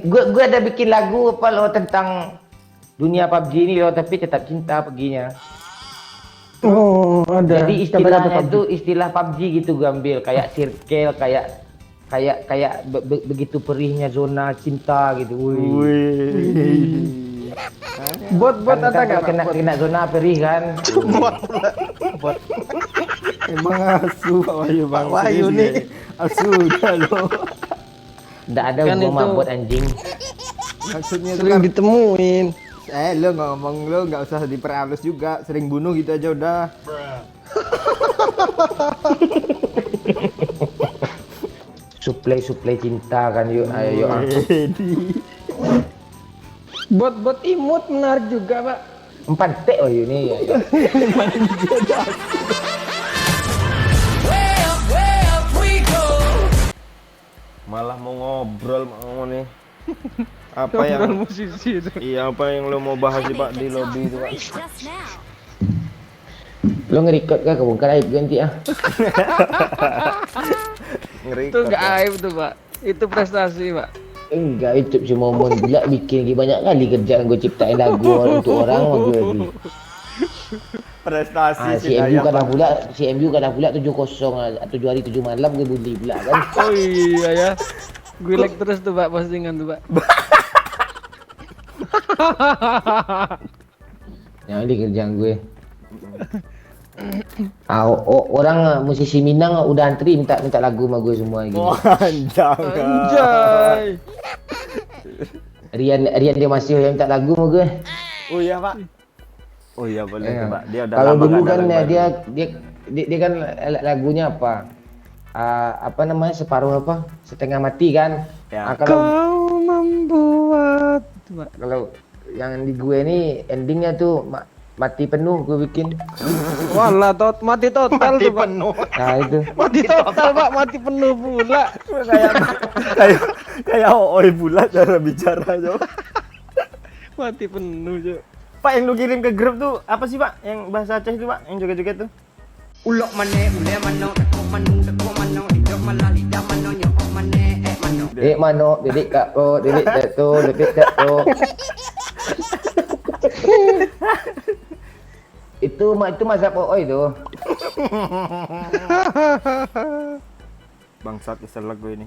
Gue ada bikin lagu apa lo tentang dunia PUBG ini lo, tapi tetap cinta paginya. Oh, ada. Jadi Coba istilahnya PUBG. itu istilah PUBG gitu gue ambil, kayak circle, kayak begitu perihnya zona cinta gitu. Wih. Wih. Bot Kan ada kan nggak kalau Pak? kena Bot. kena zona perih kan. Bot pula. Bot. Emang asu Pak Wahyu Bang. Pak Wahyu Serius nih. deh. Asu udah lo. Nggak ada Kan gua itu. mabot anjing. Maksudnya itu Sering kan ditemuin. lo ngomong lo nggak usah diperhalus juga, sering bunuh gitu aja udah. Suplai cinta kan, yuk ayo yuk. Bot imut menarik juga, Pak. 4 T oh ini ya. Malah mau ngobrol mau nih. Apa yang musisi itu. iya apa yang lo mau bahas sih Pak di lobby itu Pak? Lo nge-record kah kebongkar aib ganti ah. Ngeri. Itu nggak aib tuh, Pak. Itu prestasi, Pak. Enggak, itu cuma mau pula bikin lagi banyak kali kerjaan gue ciptain lagu untuk orang mau gue lagi. Prestasi Si MU kadang pula 7-0 7 hari 7 malam gue bully pula kan. Oh iya ya. Gue like terus tuh, Pak, postingan tuh, Pak. Yang ini kerjaan gue. Orang musisi Minang udah antri minta lagu sama gue semua gini. Jangan. Anjay. Rian dia masih yang minta lagu sama gue. Oh iya Pak. Oh iya boleh Ya. Pak. Dia udah Kalau lama dulu nggak ada kan lagu dia, baru. dia kan lagunya apa? Apa namanya, separuh apa? Setengah mati kan? Ya. Kau membuat itu, Pak. Kalau yang di gue ini endingnya tuh mati penuh gue bikin. Walah, mati total tuh, Pak. Nah itu. Mati total, Pak. Mati penuh pula. kayak oi bulat cara bicara Jo. Mati penuh, Jo. Pak yang lu kirim ke grup tuh apa sih Pak? Yang bahasa Aceh itu Pak, yang joget-joget tuh. Ulok mane, ule mano, tekuk mano, hidup malah lidah mano, nyokok mane, mano. Mano, dedik kak ko, dedik tak to, dedik tak to. itu mazhab oi itu. Bangsat kesel gue ini.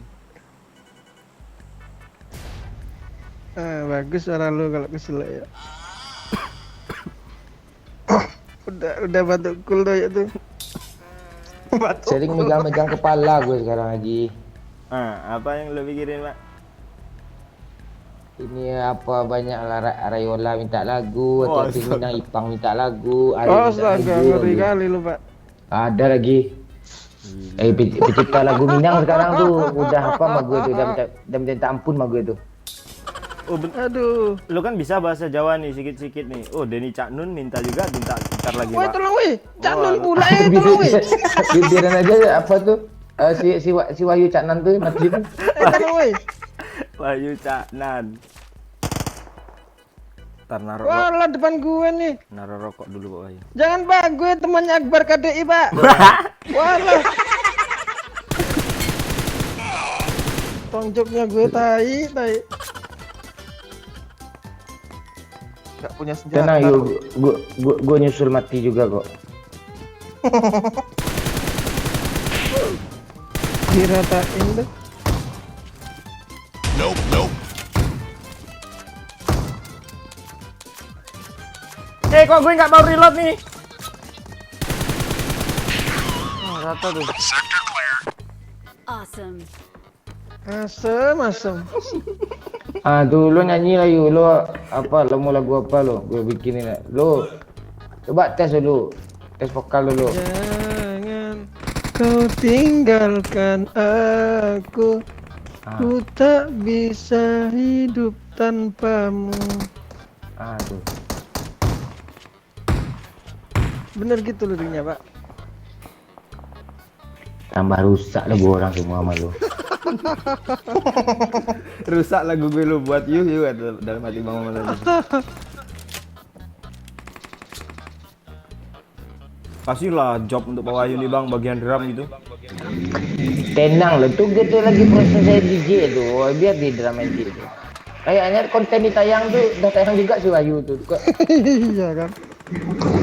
Bagus suara lu kalau kesel ya. udah batuk cool tuh ya tuh. Sering megang-megang kepala gue sekarang lagi. Apa yang lu pikirin Pak? Ini apa banyak Rayola minta lagu, Oh, atau astaga. Minang Ipang minta lagu, Ari Oh, minta astaga, lagu. ngeri kali lu, Pak. Ada lagi. Pencipta lagu Minang sekarang tuh udah apa sama gue tuh, udah minta ampun sama gue tuh. Oh, Aduh. lu kan bisa bahasa Jawa nih sikit-sikit nih. Oh, Denny Cak Nun minta juga minta gitar lagi Woi, Pak. tolong woi. Cak Nun Oh, pula tolong woi. Biarin aja apa tuh, si Wahyu Caknan tuh mati tuh. Tolong woi. Wahyu Cak Nan. Ntar naruh Walah depan gue nih. rokok dulu Pak Wahyu. Jangan, Pak, gue temannya Akbar KDI, Pak. Walah. Tonjoknya gue tai. Gak punya senjata. Tenang yuk, gue nyusul mati juga kok. Diratain deh. Kok gue nggak mau reload nih? Rata tuh. Awesome. Asem. Tuh lo nyanyi lah yuk, lo apa, lo mau lagu apa lo? Gue bikinin lah. Lo coba tes dulu, tes vokal dulu. Jangan kau tinggalkan aku. Ku tak bisa hidup tanpamu. Aduh. Bener gitu liriknya, Pak. Tambah rusak lagu orang semua sama lo. Rusak lagu gue lu buat you dalam hati Bang Maman lagi. Kasihlah job untuk Pak Wahyu nih Bang, bagian drum gitu. Tenang lah, tuh gitu lagi proses saya DJ tuh, biar di drama itu. Kayaknya konten ditayang tuh, udah tayang juga si Wahyu tuh. Kok Iya kan.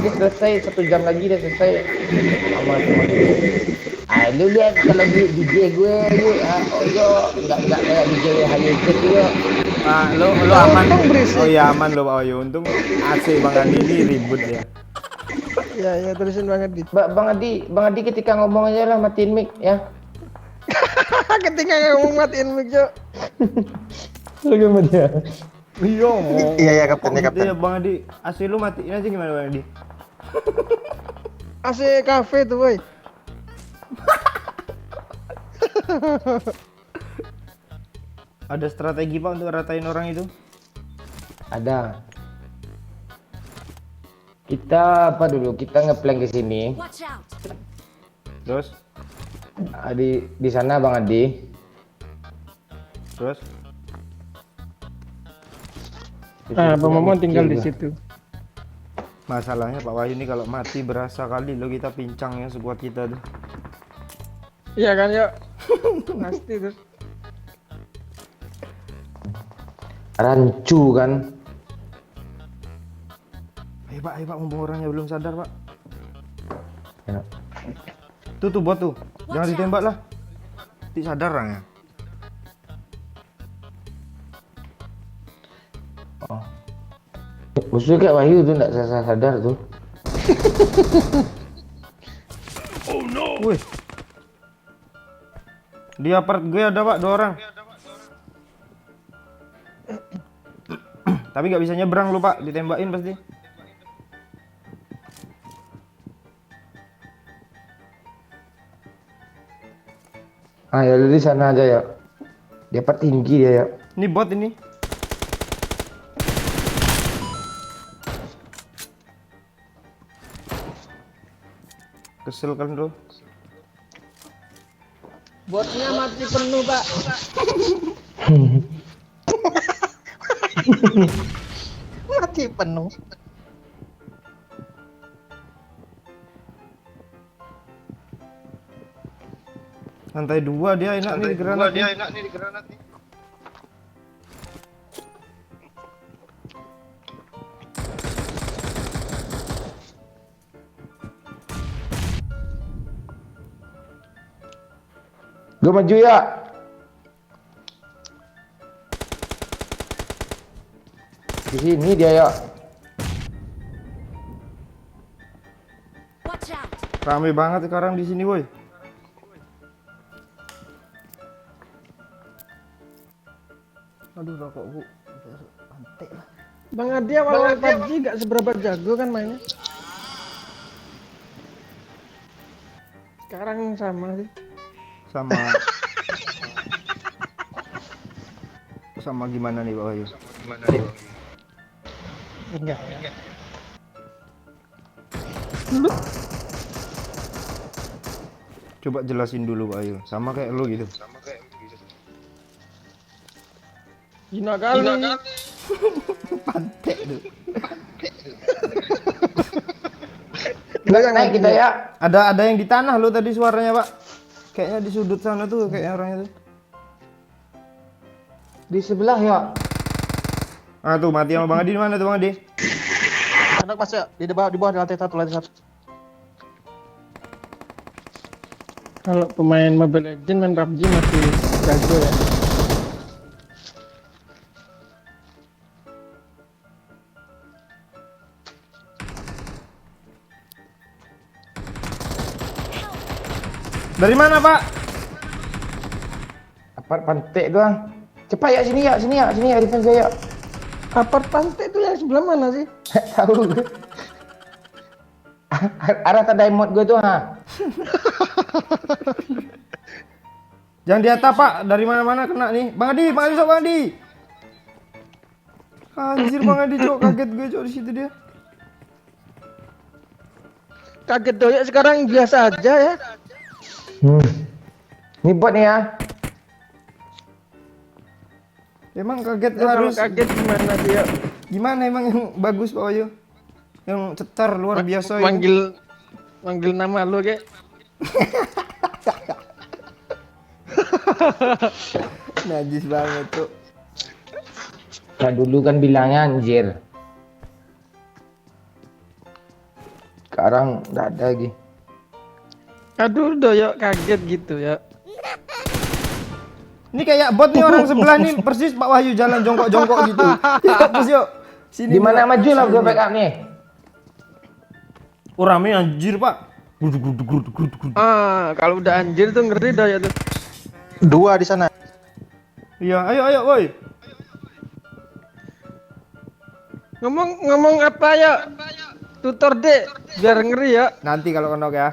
dia selesai 1 jam lagi dia selesai sama teman. Ah, lu lihat kalau di DJ gue, yuk, oh yo, enggak kayak DJ Hayu gitu yo. Ah, lo aman. Untung berisik. Oh iya aman lo Pak Wahyu. Untung AC Bang Adi ini ribut ya. Iya terusin banget di. Bang Adi ketika ngomong aja lah matiin mic ya. Ketika ngomong matiin mic, Cok. Lagi sama dia. Iya, Iya kapten ya kapten. Iya Bang Adi, AC lu matiin aja gimana Bang Adi? AC cafe tuh, boy. Ada strategi Pak untuk ratain orang itu? Ada. Kita apa dulu? Kita ngeplank ke sini. Watch out! Terus? Di sana Bang Adi. Terus? Bang Momon tinggal di situ. Masalahnya Pak Wahyu ini kalau mati berasa kali lo kita pincang ya sekuat kita tuh. Iya kan, yuk. Pasti tuh. Rancu kan. Ayo Pak, mumpung orangnya belum sadar Pak. Ya. Tuh bot tuh, jangan ditembak lah. Tidak sadar orangnya. Oh. Musuh kayak Wahyu tuh enggak sadar tuh. Wih. Di apart gue ada Pak 2 orang. Tapi nggak bisa nyebrang lu Pak, ditembakin pasti. Ah ya di sana aja ya. Dia part tinggi dia ya. Ini bot ini. Kesel kan bro. Botnya mati penuh, Pak. Mati penuh. Lantai 2 dia enak nih di granat. Nih. Gue maju ya. Di sini dia ya. Watch out! Rame banget sekarang di sini, woi. Aduh, rokokku. Pantek lah. Bang Adi awal PUBG gak seberapa jago kan mainnya. Sekarang sama sih. Sama gimana nih Pak Wahyu? Enggak. Coba jelasin dulu Pak Wahyu. Sama kayak lu gitu. Gina kali. Pantek tuh. Naik kita ya. Ada yang di tanah lo tadi suaranya Pak. Kayaknya di sudut sana tuh kayaknya orangnya tuh. Di sebelah ya. Ah tuh mati sama Bang Adi, mana tuh Bang Adi? Anak mas ya di bawah lantai 1. Kalau pemain Mobile Legends main PUBG masih jago ya. Dari mana Pak? Apart pantek doang. Cepat ya sini ya, defense saya. Apart pantai itu yang sebelah mana sih? Tahu. Arah tanda emot gue tuh ha. Jangan di atas Pak, dari mana-mana kena nih. Bang Adi sok Bang Adi. Anjir Bang Adi cok, kaget gue cok di situ dia. Kaget doyak sekarang biasa aja ya. Ini bot nih ya. Emang kaget tuh Kalau harus kaget gimana dia? gimana emang yang bagus Pak Wahyu? Yang cetar luar biasa itu. Manggil nama lu kek. Najis banget tuh. Nah dulu kan bilangnya anjir. Sekarang nggak ada lagi. Aduh, doyok kaget gitu ya. Ini kayak bot nih orang sebelah nih, persis Pak Wahyu jalan jongkok-jongkok gitu. Ya, hapus yuk. Sini. Di mana Mbak. maju lah gue Sini. backup nih. Oh rame anjir Pak. Gruduk. Ah, kalau udah anjir tuh ngeri doyok tuh. 2 di sana. Iya, ayo woi. Ngomong apa ya? Tutor dek, biar ngeri ya. Nanti kalau kenok ya.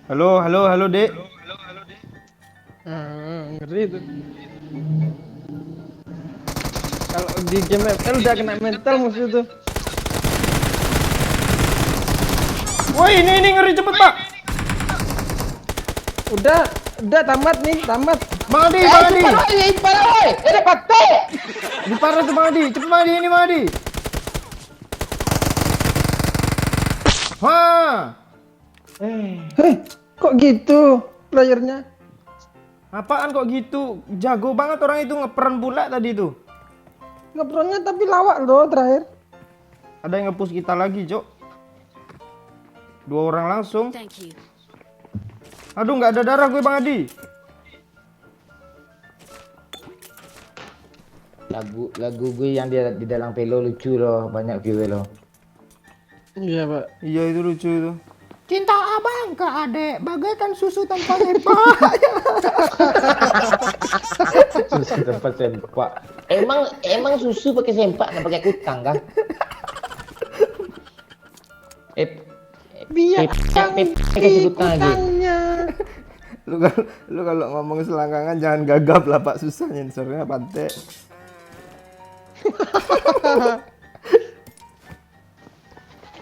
Halo Dek. Ngeri tuh. Kalau di game ML udah kena mental musuh tuh. Woi, ini ngeri cepet, Pak. Udah tamat nih, tamat. Bang Adi. Ini pakai. Di parah tuh Bang Adi. Cepet Bang Adi, ini Bang Adi. Wah. Kok gitu playernya? Apaan kok gitu? Jago banget orang itu ngeperan pula tadi tuh. Ngeperonnya tapi lawak loh terakhir. Ada yang nge-push kita lagi, Cok. 2 orang langsung. Thank you. Aduh, nggak ada darah gue Bang Adi. Lagu gue yang di dalam pelo lucu loh, banyak viewer loh. Iya pak. Iya itu lucu itu. Cinta abang ke adek bagaikan susu tanpa sempak. Susu tempat sempak. Emang susu pakai sempak, nggak pakai kutang kan? Biar kasih kutang lagi. Lu kalau ngomong selangkangan jangan gagap lah Pak, susah nyensornya pantai.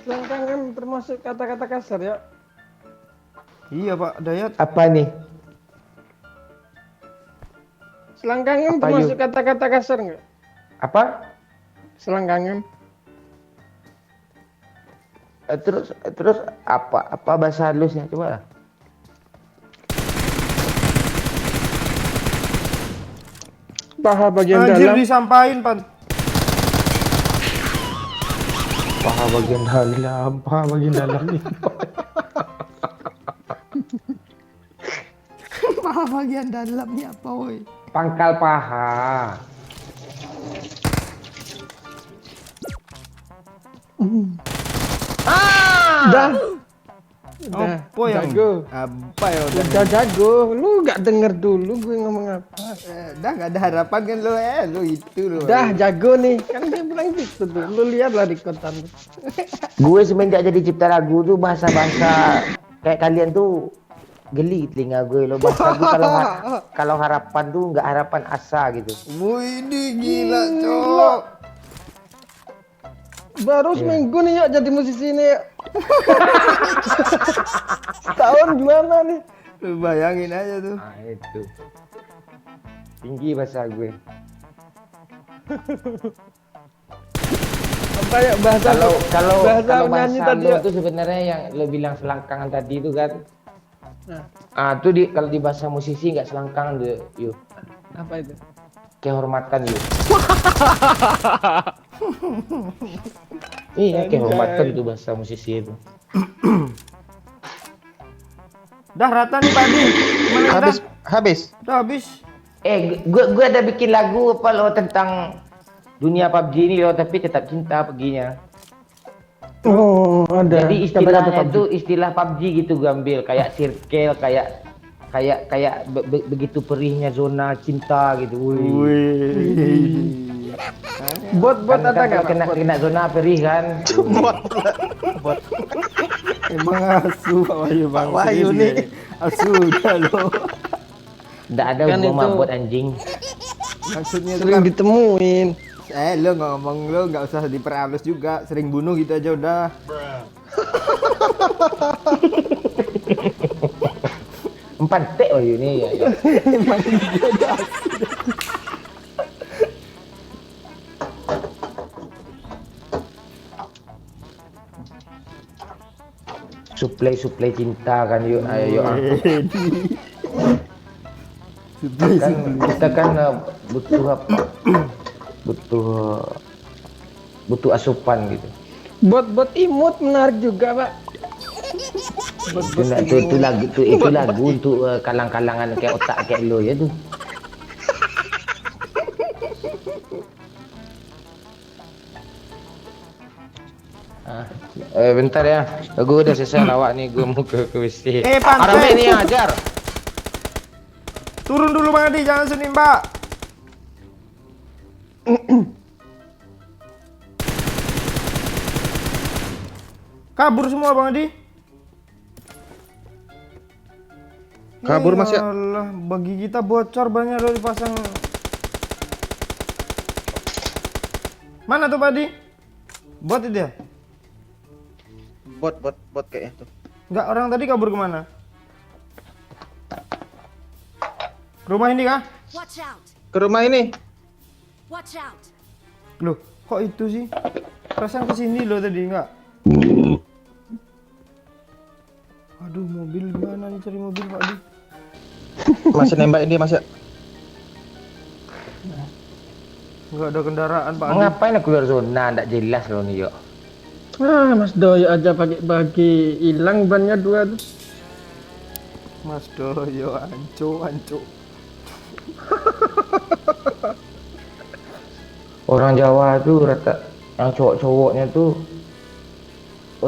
Selangkangan termasuk kata-kata kasar ya. Iya Pak Dayat. Apa nih? Selangkangan Apa, termasuk Yu? kata-kata kasar nggak? Apa? Selangkangan. Terus apa bahasa halusnya coba? Paha bagian Anjir dalam. disampain Pak. Paha bagian dalam nih. Paha bagian dalamnya apa woi? Pangkal paha. Udah. Apa yang jago. apa ya Udah jago. Lu nggak denger dulu gue ngomong apa. Udah nggak ada harapan kan lo lo itu lo. Udah jago nih. Kan dia bilang gitu tuh. Lu lihatlah di konten. Gue semenjak jadi cipta lagu tuh bahasa-bahasa kayak kalian tuh geli telinga gue lo. Bahasa gue kalau harapan tuh nggak harapan asa gitu. Wih gila cok. Baru seminggu nih yuk jadi musisi nih yuk. Tahun gimana nih? Lu bayangin aja tuh. Nah itu tinggi bahasa gue. Apa ya bahasa Kalau bahasa nyanyi bahasa tadi lo ya? tuh sebenarnya yang lo bilang selangkangan tadi itu kan. Nah, Tuh kalau di bahasa musisi nggak selangkangan tuh, yuk. apa itu? Kehormatan yuk. Iya, kehormatan itu bahasa musisi itu. Dah rata nih Pak Di. Gimana kita? Habis. Udah habis. Gue ada bikin lagu apa lo tentang dunia PUBG ini lo, tapi tetap cinta perginya. Oh, ada. Jadi istilahnya itu istilah PUBG gitu gue ambil, kayak circle, kayak begitu perihnya zona cinta gitu. Wih. Buat Kan ada kalau nggak? kena zona perih kan. Bot. Emang asu Pak Wahyu Bang. Pak Wahyu Serius nih. ya. Asu udah lo. Nggak ada Kan hubungan itu- buat anjing. Maksudnya tuh Sering kan, ditemuin. lo ngomong lo nggak usah diperhalus juga, sering bunuh gitu aja udah. Empat tek oh ini ya. suplai cinta kan yuk, ayo yuk. Kan kita kan butuh apa? butuh asupan gitu. Bot imut menarik juga, Pak. Itu lagu untuk kalang-kalangan kayak otak kayak lo ya tuh. Bentar ya, gue udah selesai lawak nih, gue mau ke WC. Pantai. Arame nih ajar. Turun dulu Bang Adi, jangan senimba. Kabur semua Bang Adi. Kabur, Mas, ya? Allah, bagi kita bocor banyak loh dipasang. Mana tuh Pak Adi? Bot itu ya? Bot kayaknya tuh. Enggak, orang tadi kabur kemana? Rumah ini kah? Watch out! Ke rumah ini. Watch out! Loh, kok itu sih? Perasaan kesini loh tadi, enggak? Aduh, mobil gimana nih, cari mobil Pak Adi? Masih nembak ini, Mas, ya? Enggak ada kendaraan Pak Adi. Ngapain aku keluar zona? Nggak jelas loh nih yuk. Mas Doyo aja pakai bagi hilang bannya 2 tuh. Mas Doyo, anco. Orang Jawa tuh rata yang cowok-cowoknya tuh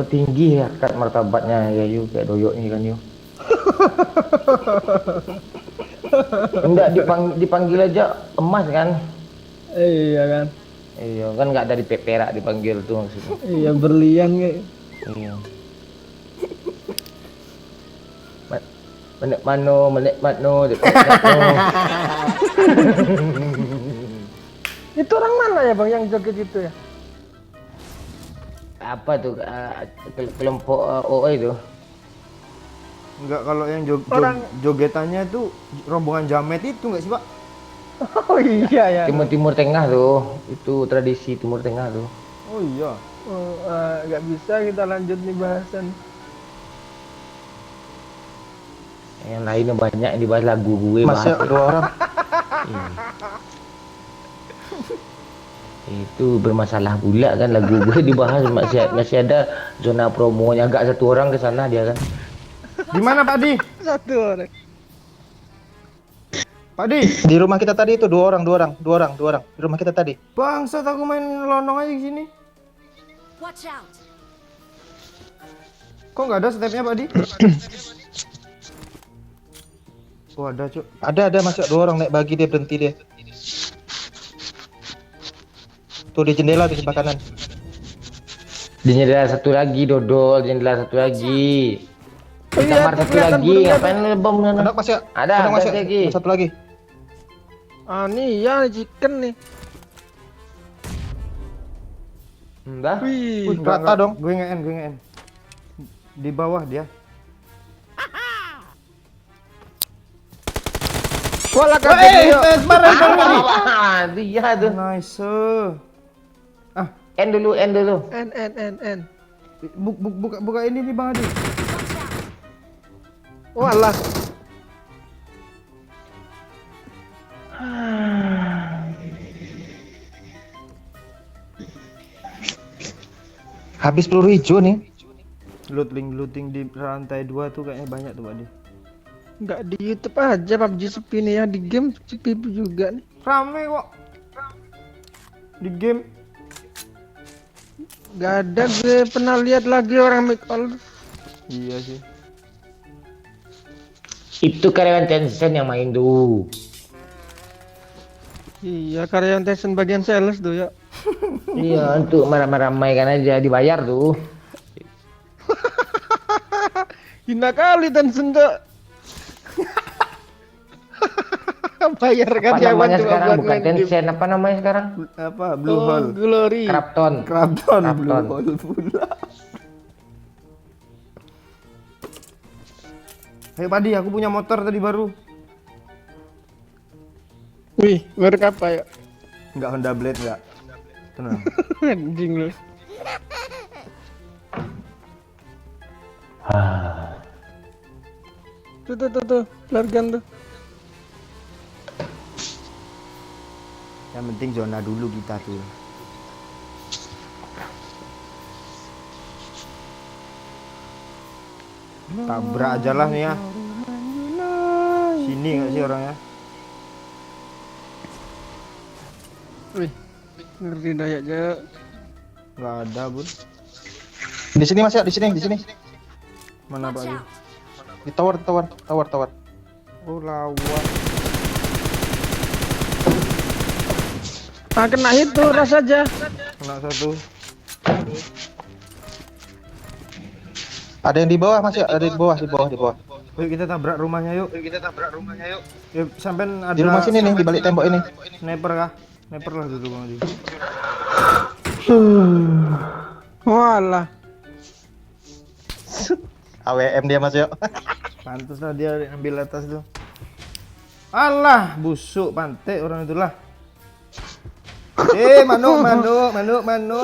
tinggi ya kat martabatnya ya yuk kayak Doyo nih kan yuk. Enggak dipanggil aja emas kan? Iya kan. Iya kan nggak dari perak dipanggil tuh maksudnya. Iya berlian kayak. Iya. Menek mano. Itu orang mana ya Bang yang joget itu ya? Apa tuh kelompok OE itu? Enggak, kalau yang jogetannya itu rombongan jamet itu enggak sih Pak? Oh iya ya. Timur Tengah tuh, itu tradisi Timur Tengah tuh. Oh iya. Oh, nggak bisa kita lanjut nih bahasan. Yang lainnya banyak yang dibahas lagu gue Mas, ya, 2 orang. Itu bermasalah pula kan lagu gue dibahas, masih ada zona promonya, agak 1 orang ke sana dia kan. Di mana Pak Di? 1 orang. Pak Di. Di rumah kita tadi itu 2 orang. Di rumah kita tadi. Bangsat, aku main lonong aja di sini. Watch out! Kok nggak ada stepnya Pak Di? Oh ada Cuk. Ada Mas, ya, 2 orang naik bagi, dia berhenti dia. Tuh di jendela di sebelah kanan. Di jendela 1 lagi, dodol, jendela 1 lagi. Di kamar 1 lagi, ngapain lu bom sana? Ada Mas, ya? Ada Mas, ya? lagi. 1 lagi. Nih ya chicken nih. Enggak. Wih. Rata dong. Gue nge-en. Di bawah dia. Wala kabeh. Dia tuh. Nice. End dulu. N. Buka ini nih Bang Adi. Walah. Habis peluru hijau nih. Looting di rantai 2 tuh kayaknya banyak tuh Pak Adi. Nggak di YouTube aja PUBG sepi nih ya, di game sepi juga nih. Rame kok. Di game. Nggak ada, gue pernah lihat lagi orang make all. Iya sih. Itu karyawan Tencent yang main tuh. Iya, karyawan Tencent bagian sales tuh ya. Iya, untuk ramai-ramai kan aja dibayar tuh. Hina kali Tencent tuh. Bayar Apa karyawan namanya cuma sekarang? buat Bukan main game. Tencent, apa namanya sekarang? Apa? Blue Hole. Glory. Krapton. Blue Hole pula. Ayo Pak Di, aku punya motor tadi baru. Wih, merek apa ya? Enggak Honda Blade enggak. Tenang. Anjing lu. Tuh, largan tuh. Yang penting zona dulu kita tuh. Tabrak aja lah nih ya. Sini nggak sih orangnya? Wih, ngeri dayaknya. Nggak ada bun. Di sini Mas ya, di sini. Mana Pak Watch Yu? out. Di tower. Oh lawan. Ah, kena itu, ras aja. Kena satu. Ada yang di bawah Mas ya, ada di bawah. Yuk kita tabrak rumahnya yuk. Yuk sampean ada Di rumah sini nih, di balik tembok ini. sniper kah? Sniper lah dulu Bang Adi. Walah. AWM dia Mas ya. Pantes lah dia ambil atas tuh. Alah, busuk pantai orang itulah. Manuk.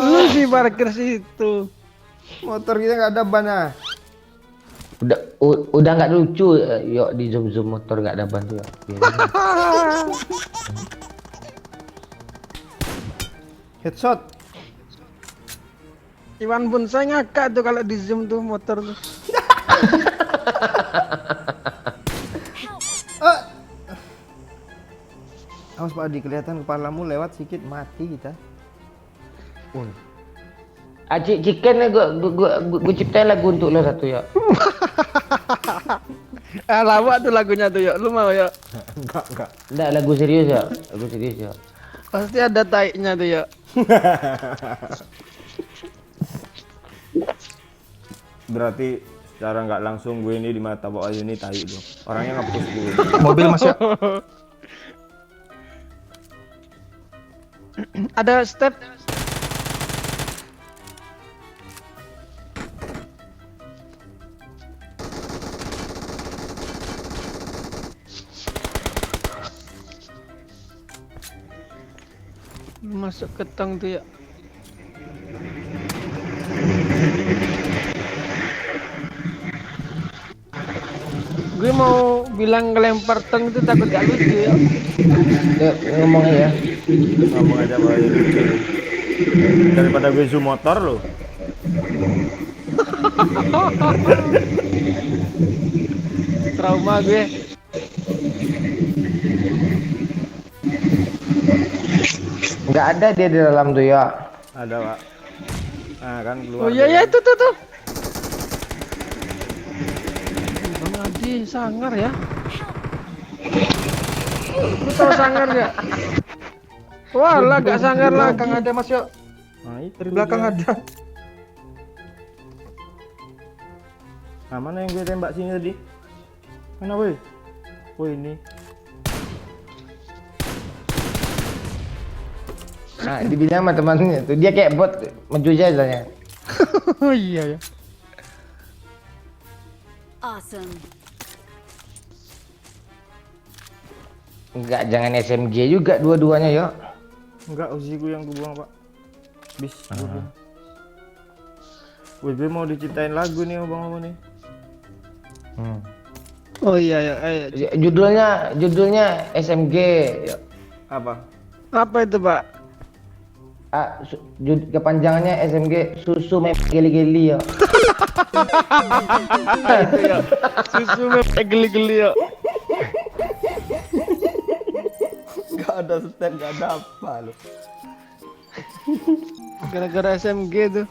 Lu sih parkir situ. Motor kita nggak ada ban ah. Udah nggak lucu, yuk di zoom motor nggak ada bantu ya. Headshot. Iwan pun saya ngakak tuh kalau di zoom tuh motor tuh. Awas Pak Adi, kelihatan kepalamu lewat sedikit mati kita. Chicken nih gue ciptain lagu untuk lo satu ya. Lawak tuh lagunya tuh yuk, lu mau yuk? Enggak. Enggak, lagu serius ya. Pasti ada taiknya tuh yuk. Berarti secara nggak langsung gue ini di mata Pak Ayu ini tai tuh. Orangnya nge-push gue. Mobil Mas ya. Ada step. Masuk ke tong tuh ya. Gue mau bilang ngelempar tong itu takut gak lucu ya. Ngomongnya ya. Ngomong aja Pak Ayu lucu. Daripada gue zoom motor lo. Trauma gue. Nggak ada dia di dalam tuh ya. Ada Pak. Nah kan keluar. Oh iya ya tuh. Bang Adi sangar ya. Lu tahu sangar ya? Walah gak sangar lah. Belakang ada Mas ya. Nah, itu Di belakang dia. ada. Nah, mana yang gue tembak sini tadi? Mana woi? Oh ini. Nah, dibilang sama temannya tuh dia kayak bot menjuja aja. Oh iya ya. Awesome. Enggak, jangan SMG juga dua-duanya yuk. Enggak, Uzi gue yang gue buang Pak. Bis. Gue mau diciptain lagu nih abang nih. Oh iya ya. Ayo. Judulnya SMG. Yuk. Apa? Apa itu Pak? Kepanjangannya SMG susu geli-geli ya. Itu ya. Susu mepek geli-geli ya. Gak ada step, gak ada apa lo. Gara-gara SMG tuh.